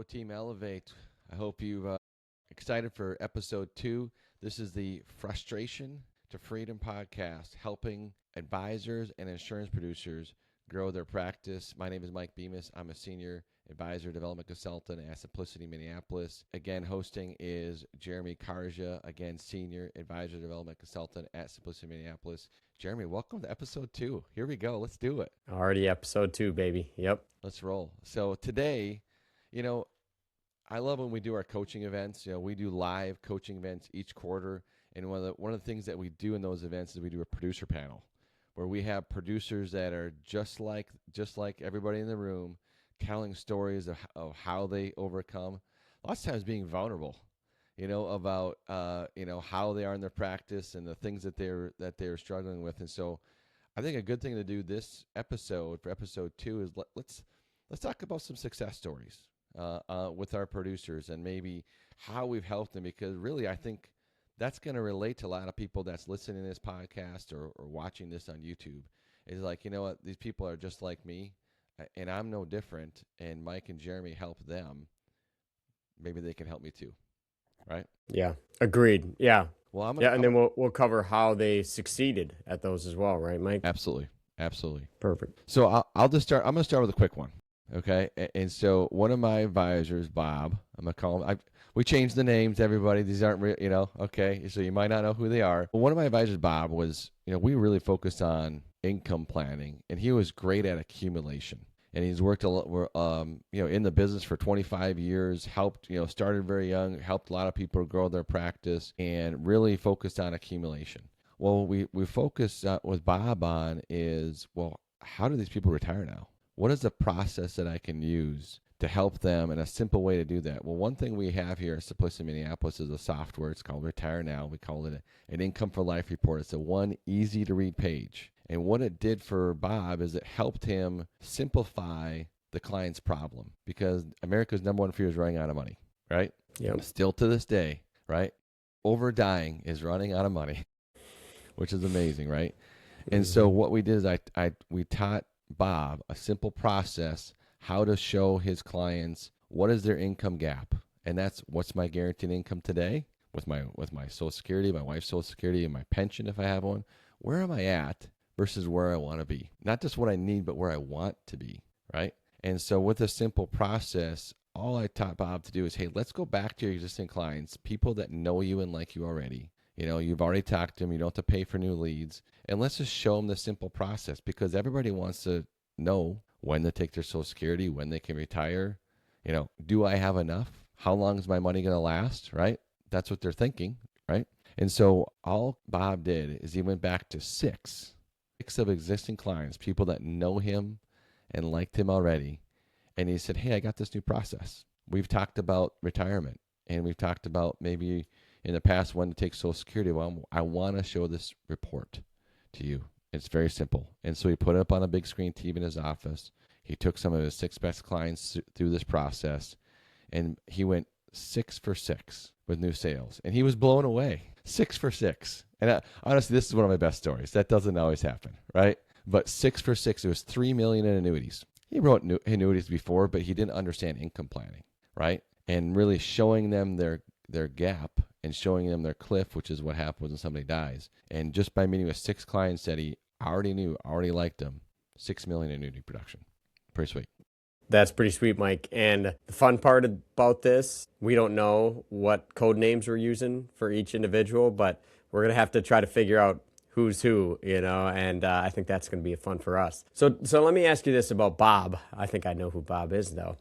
Team Elevate. I hope you've excited for episode 2. This is the Frustration to Freedom podcast, helping advisors and insurance producers grow their practice. My name is Mike Bemis. I'm a senior advisor development consultant at Simplicity Minneapolis. Again, hosting is Jeremy Karja, again, senior advisor development consultant at Simplicity Minneapolis. Jeremy, welcome to episode 2. Here we go. Let's do it. Already episode 2, baby. Yep. Let's roll. So today, I love when we do our coaching events. We do live coaching events each quarter. And one of the things that we do in those events is we do a producer panel where we have producers that are just like everybody in the room, telling stories of how they overcome, lots of times being vulnerable, about how they are in their practice and the things that they're struggling with. And so I think a good thing to do this episode for episode 2 is let's talk about some success stories with our producers and maybe how we've helped them, because really I think that's going to relate to a lot of people that's listening to this podcast or watching this on YouTube. Is like, these people are just like me and I'm no different, and Mike and Jeremy help them. Maybe they can help me too. Right? Yeah. Agreed. Yeah. Well, and then we'll cover how they succeeded at those as well, right, Mike? Absolutely. Perfect. So I'll just start. I'm going to start with a quick one. Okay. And so one of my advisors, Bob, I'm going to call him. We changed the names, everybody. These aren't real, okay. So you might not know who they are. But one of my advisors, Bob, was, we really focused on income planning, and he was great at accumulation. And he's worked a lot, in the business for 25 years, helped, started very young, helped a lot of people grow their practice, and really focused on accumulation. Well, we focused with Bob on is, how do these people retire now? What is the process that I can use to help them, and a simple way to do that? Well, one thing we have here at Simplicity Minneapolis is a software. It's called Retire Now. We call it an income for life report. It's a one easy to read page. And what it did for Bob is it helped him simplify the client's problem, because America's number one fear is running out of money, right? Yeah. Still to this day, right? Overdying is running out of money, which is amazing, right? Mm-hmm. And so what we did is we taught Bob a simple process, how to show his clients what is their income gap. And that's what's my guaranteed income today with my Social Security, my wife's Social Security, and my pension if I have one. Where am I at versus where I want to be? Not just what I need, but where I want to be, right? And so with a simple process, all I taught Bob to do is, hey, let's go back to your existing clients, people that know you and like you already. You've already talked to them. You don't have to pay for new leads. And let's just show them the simple process, because everybody wants to know when to take their Social Security, when they can retire. Do I have enough? How long is my money going to last, right? That's what they're thinking, right? And so all Bob did is he went back to six of existing clients, people that know him and liked him already. And he said, hey, I got this new process. We've talked about retirement, and we've talked about maybe in the past when to take Social Security. Well, I want to show this report to you. It's very simple. And so he put it up on a big screen TV in his office. He took some of his 6 best clients through this process, and he went 6 for 6 with new sales. And he was blown away. 6 for 6. And honestly, this is one of my best stories. That doesn't always happen, right? But 6 for 6, it was $3 million in annuities. He wrote annuities before, but he didn't understand income planning, right? And really showing them their gap and showing them their cliff, which is what happens when somebody dies. And just by meeting with 6 clients that he already liked them, $6 million in annuity production. Pretty sweet. That's pretty sweet, Mike. And the fun part about this, we don't know what code names we're using for each individual, but we're going to have to try to figure out who's who, and I think that's going to be fun for us. So let me ask you this about Bob. I think I know who Bob is, though.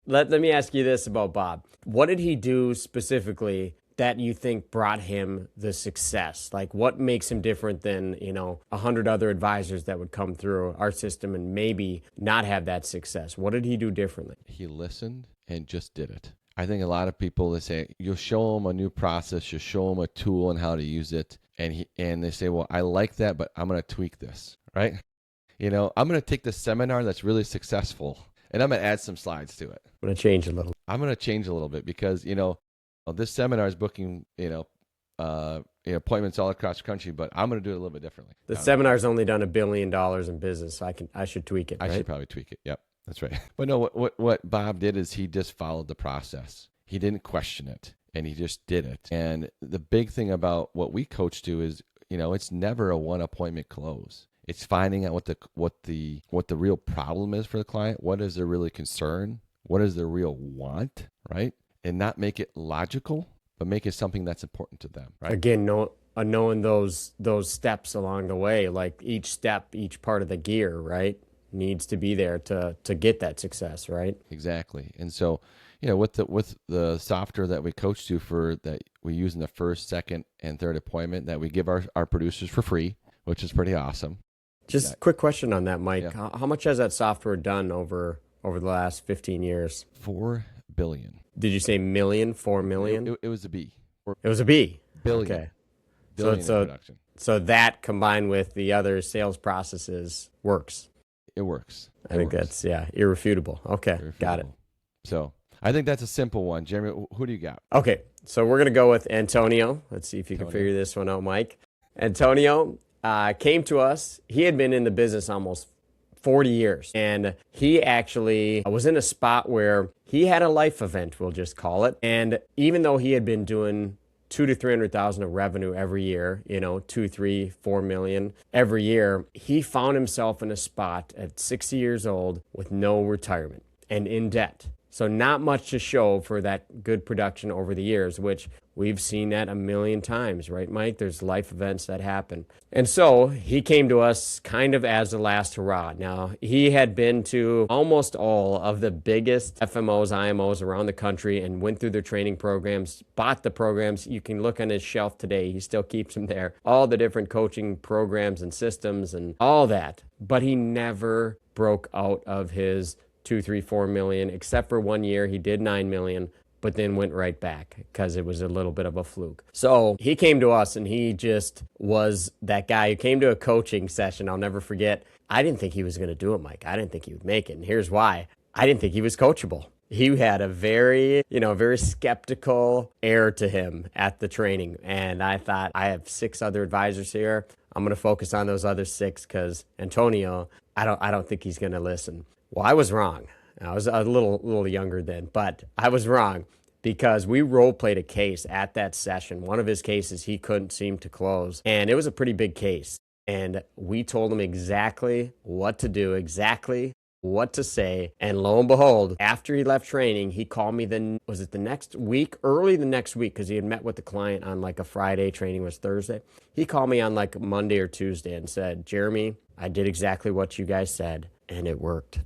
Let me ask you this about Bob. What did he do specifically that you think brought him the success? Like, what makes him different than, 100 other advisors that would come through our system and maybe not have that success? What did he do differently? He listened and just did it. I think a lot of people, they say, you'll show them a new process, you'll show them a tool and how to use it. And they say, well, I like that, but I'm going to tweak this, right? I'm going to take this seminar that's really successful, and I'm going to add some slides to it. I'm going to change a little. I'm going to change a little bit because, this seminar is booking, appointments all across the country, but I'm going to do it a little bit differently. The seminar's only done $1 billion in business, so I should tweak it. I should probably tweak it. Yep. That's right. But no, what Bob did is he just followed the process. He didn't question it, and he just did it. And the big thing about what we coach to is, it's never a one appointment close. It's finding out what the real problem is for the client. What is their really concern? What is their real want, right? And not make it logical, but make it something that's important to them, right? Again, knowing those steps along the way, like each step, each part of the gear, right, needs to be there to get that success, right? Exactly. And so, with the software that we coach to for that we use in the first, second, and third appointment that we give our producers for free, which is pretty awesome. Just quick question on that, Mike. Yeah. How much has that software done over the last 15 years? 4 billion. Did you say million? 4 million? It was a B. It was a B. Billion. Okay. Billion in production. So that combined with the other sales processes works. It works. I think that's irrefutable. Okay, got it. So I think that's a simple one. Jeremy, who do you got? Okay, so we're gonna go with Antonio. Let's see if you can figure this one out, Mike. Antonio came to us. He had been in the business almost 40 years, and he actually was in a spot where he had a life event, we'll just call it. And even though he had been doing 200,000 to 300,000 of revenue every year, 2, 3, 4 million every year, he found himself in a spot at 60 years old with no retirement and in debt. So not much to show for that good production over the years, which we've seen that a million times, right, Mike? There's life events that happen. And so he came to us kind of as the last hurrah. Now, he had been to almost all of the biggest FMOs, IMOs around the country and went through their training programs, bought the programs. You can look on his shelf today. He still keeps them there. All the different coaching programs and systems and all that. But he never broke out of his 2, 3, 4 million, except for 1 year he did 9 million, but then went right back because it was a little bit of a fluke. So he came to us and he just was that guy who came to a coaching session. I'll never forget. I didn't think he was going to do it, Mike. I didn't think he would make it. And here's why. I didn't think he was coachable. He had a very skeptical air to him at the training. And I thought, I have 6 other advisors here. I'm going to focus on those other 6 because Antonio, I don't think he's going to listen. Well, I was wrong. I was a little younger then, but I was wrong because we role-played a case at that session. One of his cases he couldn't seem to close, and it was a pretty big case. And we told him exactly what to do, exactly what to say. And lo and behold, after he left training, he called me the next week, early the next week, because he had met with the client on like a Friday, training was Thursday. He called me on like Monday or Tuesday and said, Jeremy, I did exactly what you guys said, and it worked.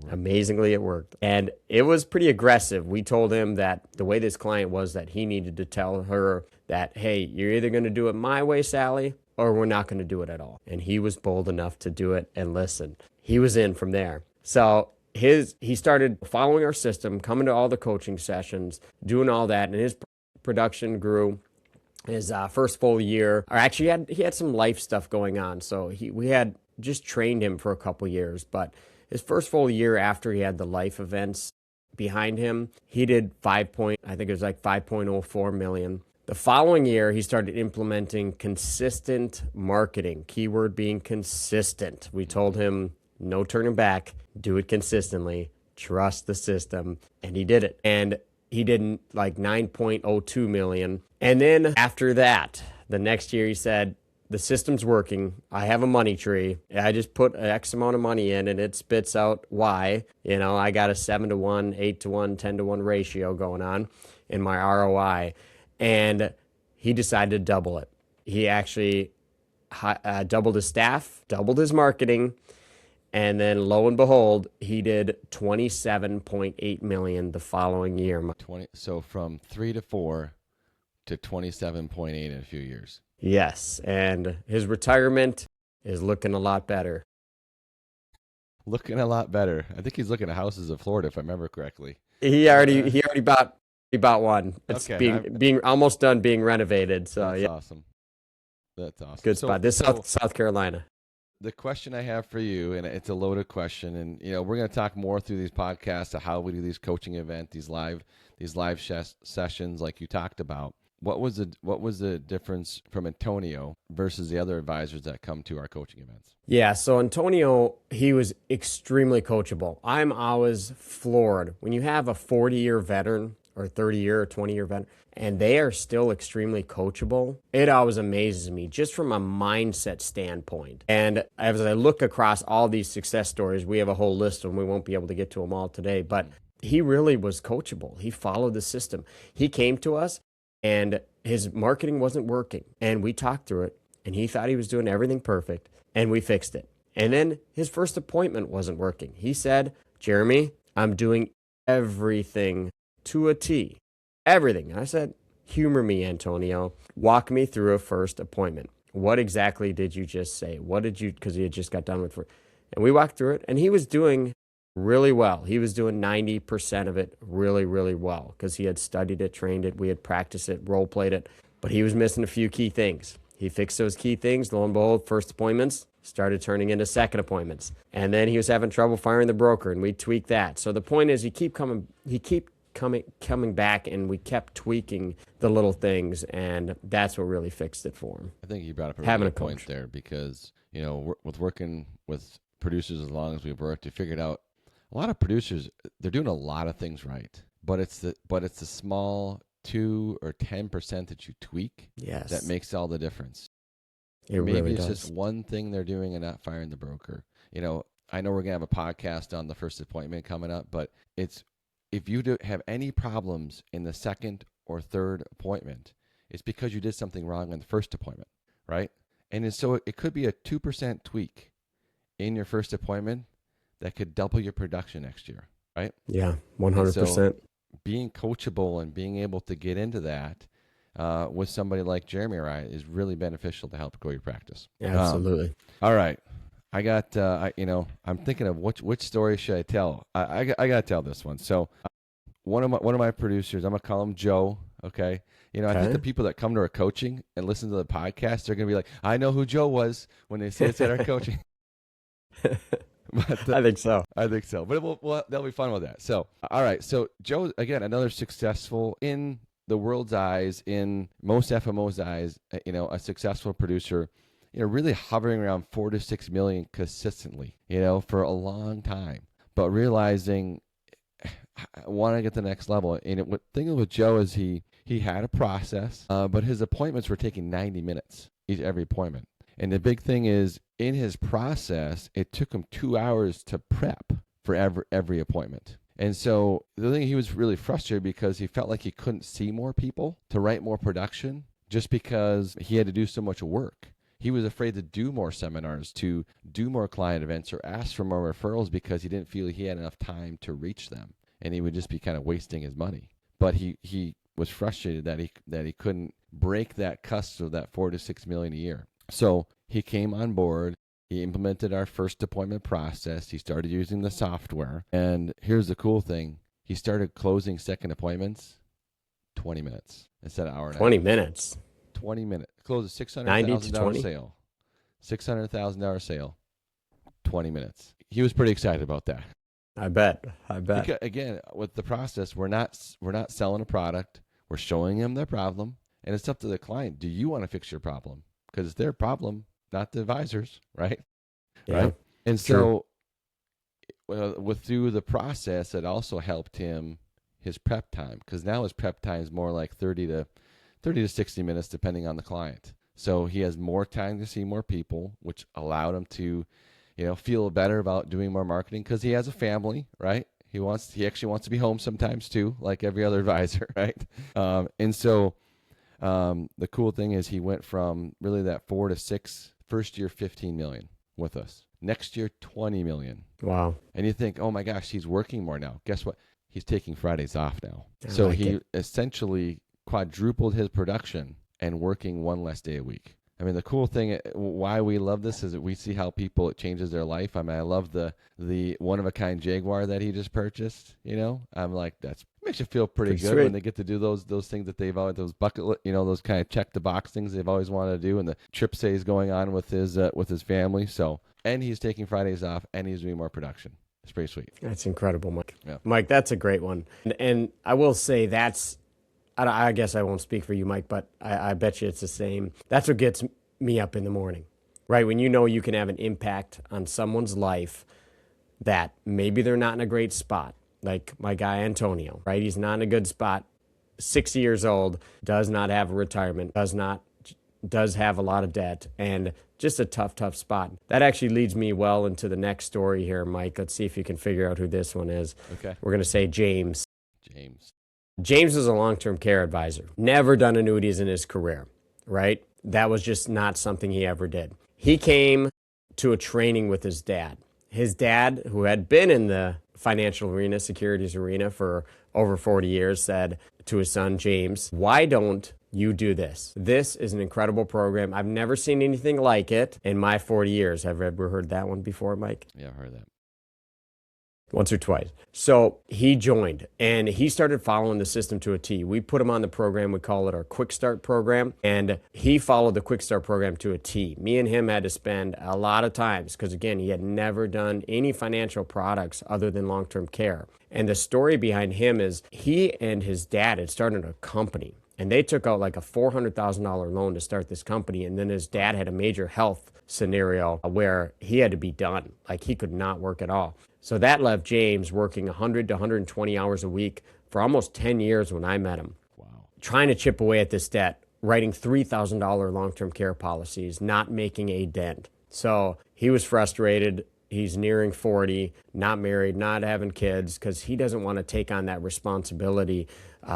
Amazingly, it worked. And it was pretty aggressive. We told him that the way this client was that he needed to tell her that, hey, you're either going to do it my way, Sally, or we're not going to do it at all. And he was bold enough to do it and listen. He was in from there. So he started following our system, coming to all the coaching sessions, doing all that, and his production grew. His first full year, or actually he had some life stuff going on. So we had just trained him for a couple years, but his first full year after he had the life events behind him, he did 5.04 million. The following year, he started implementing consistent marketing, keyword being consistent. We told him, no turning back, do it consistently, trust the system, and he did it. And he did like 9.02 million. And then after that, the next year he said, the system's working. I have a money tree. I just put X amount of money in and it spits out Y. I got a 7-to-1, 8-to-1, 10-to-1 ratio going on in my ROI. And he decided to double it. He actually doubled his staff, doubled his marketing, and then lo and behold, he did 27.8 million the following year. So from 3 to 4 to 27.8 in a few years. Yes, and his retirement is looking a lot better. Looking a lot better. I think he's looking at houses in Florida, if I remember correctly. He already bought one. It's okay, being almost done being renovated. So that's yeah, awesome. That's awesome. Good spot. This South Carolina. The question I have for you, and it's a loaded question, and we're going to talk more through these podcasts of how we do these coaching events, these live sessions like you talked about. what was the difference from Antonio versus the other advisors that come to our coaching events? Yeah, so Antonio, he was extremely coachable. I'm always floored when you have a 40-year veteran or 30-year or 20-year veteran, and they are still extremely coachable. It always amazes me just from a mindset standpoint. And as I look across all these success stories, we have a whole list of them. We won't be able to get to them all today, but he really was coachable. He followed the system. He came to us and his marketing wasn't working, and we talked through it, and he thought he was doing everything perfect, and we fixed it. And then his first appointment wasn't working. He said, Jeremy, I'm doing everything to a T. Everything. And I said, humor me, Antonio. Walk me through a first appointment. What exactly did you just say? What did you, because he had just got done with, and we walked through it, and he was doing really well. He was doing 90% of it really, really well because he had studied it, trained it, we had practiced it, role played it, but he was missing a few key things. He fixed those key things. Lo and behold, first appointments started turning into second appointments. And then he was having trouble firing the broker, and we tweaked that. So the point is, he keep coming back, and we kept tweaking the little things, and that's what really fixed it for him. I think you brought up a Having really a good point coach there because, you know, with working with producers as long as we've worked, we figured out a lot of producers, they're doing a lot of things right, but it's the small 2 or 10% that you tweak that makes all the difference. Maybe really it's does. just one thing they're doing and not firing the broker. You know, I know we're gonna have a podcast on the first appointment coming up, but it's if you have any problems in the second or third appointment, it's because you did something wrong in the first appointment, right? And so it could be a 2% tweak in your first appointment that could double your production next year, right? Yeah, 100%. So being coachable and being able to get into that with somebody like Jeremy or I is really beneficial to help grow your practice. Absolutely. All right. I got, I'm thinking of which story should I tell? I got to tell this one. So one of my producers, I'm going to call him Joe. Okay. You know, I think the people that come to our coaching and listen to the podcast, they're going to be like, I know who Joe was when they say it's at our coaching. But, I think so. But they'll be fun with that. So, all right. So Joe, again, another successful in the world's eyes, in most FMO's eyes, you know, a successful producer, you know, really hovering around 4 to 6 million consistently, you know, for a long time, but realizing I want to get to the next level. And the thing with Joe is he had a process, but his appointments were taking 90 minutes every appointment. And the big thing is, in his process, it took him 2 hours to prep for every appointment. And so the thing, he was really frustrated because he felt like he couldn't see more people to write more production just because he had to do so much work. He was afraid to do more seminars, to do more client events, or ask for more referrals because he didn't feel he had enough time to reach them. And he would just be kind of wasting his money. But he was frustrated that he couldn't break that cusp of that 4 to 6 million a year. So he came on board. He implemented our first appointment process. He started using the software. And here's the cool thing. He started closing second appointments 20 minutes instead of hour and a half. 20 minutes. 20 minutes. Closed a $600,000 sale. $600,000 sale. 20 minutes. He was pretty excited about that. I bet. Because, again, with the process, we're not selling a product. We're showing him their problem. And it's up to the client. Do you want to fix your problem? Because it's their problem, not the advisors, right? Yeah, right. And so through the process, it also helped him his prep time, because now his prep time is more like 30 to 60 minutes, depending on the client. So he has more time to see more people, which allowed him to, you know, feel better about doing more marketing because he has a family, right? He actually wants to be home sometimes too, like every other advisor, right? And so the cool thing is he went from really that 4 to 6, first year 15 million with us, next year 20 million. Wow. And you think, oh my gosh, he's working more now. Guess what? He's taking Fridays off now. So he essentially quadrupled his production and working one less day a week. I mean, the cool thing, why we love this is that we see how it changes their life. I mean, I love the one-of-a-kind Jaguar that he just purchased, you know. I'm like, that makes you feel pretty good sweet when they get to do those things that they've always, those bucket, you know, those kind of check-the-box things they've always wanted to do, and the trip stays going on with his family. So, and he's taking Fridays off, and he's doing more production. It's pretty sweet. That's incredible, Mike. Yeah. Mike, that's a great one. And I will say I guess I won't speak for you, Mike, but I bet you it's the same. That's what gets me up in the morning, right? When you know you can have an impact on someone's life that maybe they're not in a great spot, like my guy Antonio, right? He's not in a good spot, 60 years old, does not have a retirement, does have a lot of debt, and just a tough spot. That actually leads me well into the next story here, Mike. Let's see if you can figure out who this one is. Okay. We're going to say James. James. James is a long-term care advisor. Never done annuities in his career, right? That was just not something he ever did. He came to a training with his dad. His dad, who had been in the financial arena, securities arena for over 40 years, said to his son, James, why don't you do this? This is an incredible program. I've never seen anything like it in my 40 years. Have you ever heard that one before, Mike? Yeah, I've heard that. Once or twice. So he joined and he started following the system to a T. We put him on the program. We call it our Quick Start program. And he followed the Quick Start program to a T. Me and him had to spend a lot of times because, again, he had never done any financial products other than long-term care. And the story behind him is he and his dad had started a company. And they took out like a $400,000 loan to start this company. And then his dad had a major health scenario where he had to be done. Like he could not work at all. So that left James working 100 to 120 hours a week for almost 10 years when I met him. Wow. Trying to chip away at this debt, writing $3,000 long-term care policies, not making a dent. So he was frustrated. He's nearing 40, not married, not having kids, because he doesn't want to take on that responsibility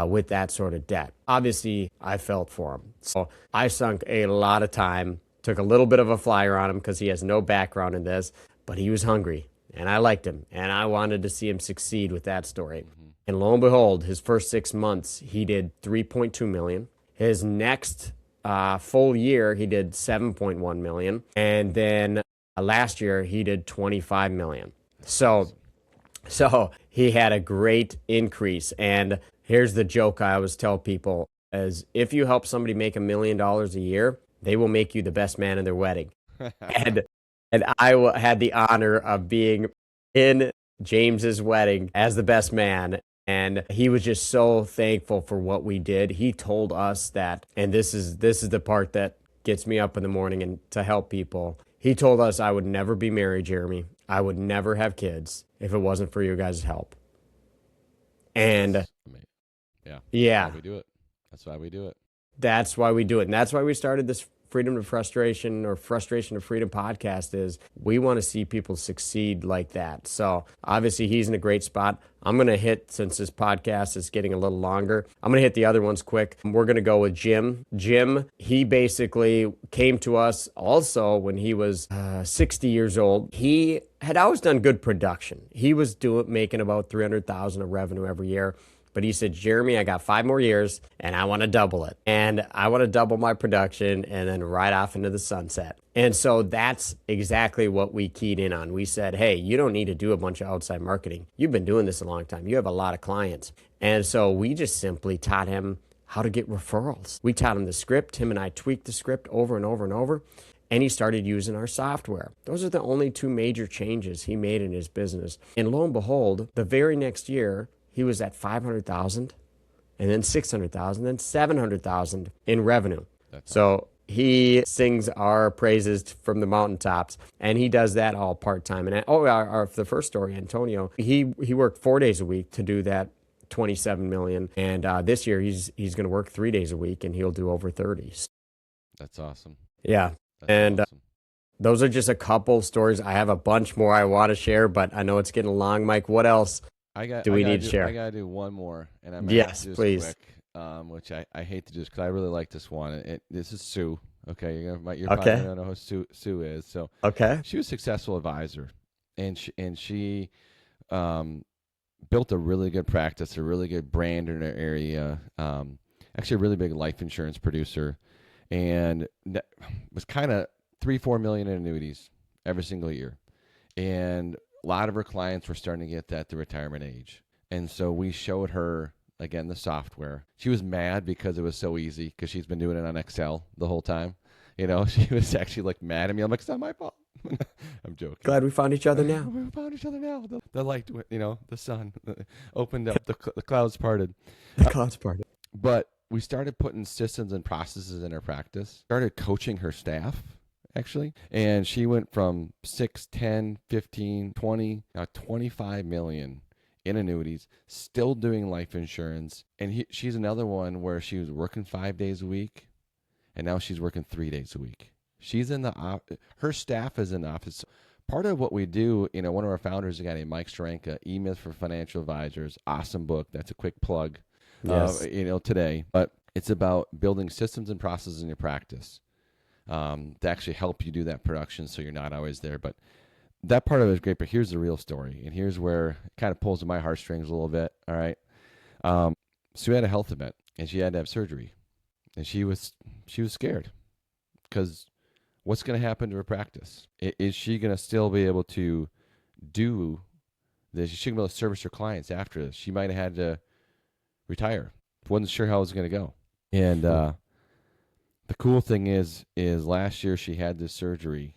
with that sort of debt. Obviously, I felt for him. So I sunk a lot of time, took a little bit of a flyer on him because he has no background in this, but he was hungry. And I liked him, and I wanted to see him succeed with that story. Mm-hmm. And lo and behold, his first 6 months, he did $3.2 million. His next full year, he did $7.1 million. And then last year, he did $25 million. So he had a great increase. And here's the joke I always tell people is if you help somebody make $1 million a year, they will make you the best man in their wedding. And I had the honor of being in James's wedding as the best man. And he was just so thankful for what we did. He told us that, and this is the part that gets me up in the morning and to help people. He told us I would never be married, Jeremy. I would never have kids if it wasn't for you guys' help. And yeah. That's why we do it. That's why we do it. That's why we do it. And that's why we started this Freedom to Frustration or Frustration to Freedom podcast is we want to see people succeed like that. So obviously he's in a great spot. I'm going to hit, since this podcast is getting a little longer, I'm going to hit the other ones quick. We're going to go with Jim. Jim, he basically came to us also when he was 60 years old. He had always done good production. He was making about $300,000 of revenue every year. But he said, Jeremy, I got 5 more years and I want to double it. And I want to double my production and then ride off into the sunset. And so that's exactly what we keyed in on. We said, hey, you don't need to do a bunch of outside marketing. You've been doing this a long time. You have a lot of clients. And so we just simply taught him how to get referrals. We taught him the script. Him and I tweaked the script over and over and over. And he started using our software. Those are the only 2 major changes he made in his business. And lo and behold, the very next year, he was at $500,000 and then $600,000, then $700,000 in revenue. So he sings our praises from the mountaintops, and he does that all part-time. And the first story, Antonio, he worked 4 days a week to do that $27 million. And this year he's going to work 3 days a week, and he'll do over 30. That's awesome. Yeah. That's awesome. Those are just a couple stories. I have a bunch more I want to share, but I know it's getting long. Mike, what else? Do we need to share? I got to do one more. And I'm yes, please. Quick, which I hate to do because I really like this one. This is Sue. Okay. You're probably going to know who Sue is. So okay. She was a successful advisor and she built a really good practice, a really good brand in her area. Actually a really big life insurance producer and was kind of 3-4 million in annuities every single year. And a lot of her clients were starting to get that to retirement age. And so we showed her, again, the software. She was mad because it was so easy because she's been doing it on Excel the whole time. You know, she was actually like mad at me. I'm like, it's not my fault. I'm joking. Glad we found each other now. We found each other now. The light, the sun opened up. The clouds parted. The clouds parted. But we started putting systems and processes in her practice, started coaching her staff actually. And she went from 6, 10, 15, 20, now 25 million in annuities, still doing life insurance. And she's another one where she was working 5 days a week, and now she's working 3 days a week. She's in the her staff is in the office. Part of what we do, one of our founders, a guy named Mike Steranka, E-Myth for Financial Advisors, awesome book. That's a quick plug, Yes. Today. But it's about building systems and processes in your practice to actually help you do that production so you're not always there. But that part of it is great, but here's the real story. And here's where it kind of pulls at my heartstrings a little bit, all right? So we had a health event, and she had to have surgery. And she was scared because what's going to happen to her practice? Is she going to still be able to do this? Is she going to be able to service her clients after this? She might have had to retire. Wasn't sure how it was going to go. And the cool thing is last year she had this surgery,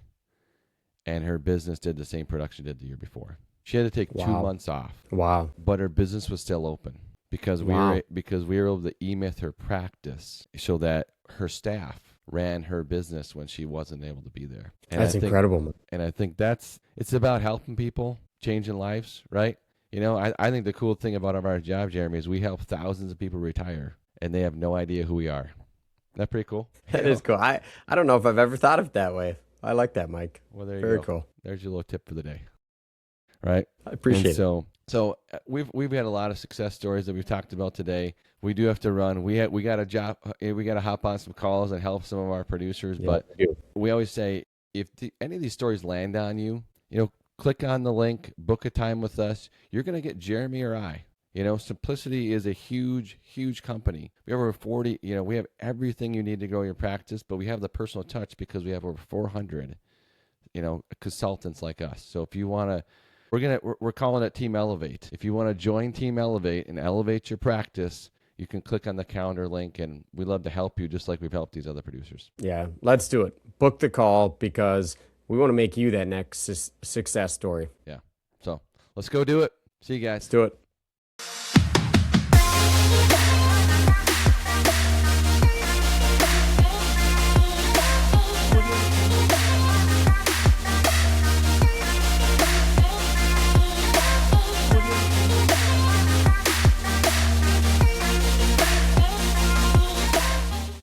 and her business did the same production did the year before. She had to take 2 months off. Wow. But her business was still open because we were able to E-Myth her practice so that her staff ran her business when she wasn't able to be there. And That's incredible. And I think it's about helping people, changing lives, right? I think the cool thing about our job, Jeremy, is we help thousands of people retire, and they have no idea who we are. Isn't that pretty cool? That is cool. I don't know if I've ever thought of it that way. I like that, Mike. Well, there you Very go. cool. There's your little tip for the day, right? I appreciate it. So we've had a lot of success stories that we've talked about today. We do have to run. We got a job. We got to hop on some calls and help some of our producers. Yeah, but we always say if any of these stories land on you, click on the link, book a time with us. You're going to get Jeremy or I. Simplicity is a huge, huge company. We have over 40. We have everything you need to grow your practice, but we have the personal touch because we have over 400, consultants like us. So if you want to. We're calling it Team Elevate. If you want to join Team Elevate and elevate your practice, you can click on the calendar link, and we'd love to help you just like we've helped these other producers. Yeah, let's do it. Book the call because we want to make you that next success story. Yeah. So let's go do it. See you guys. Let's do it.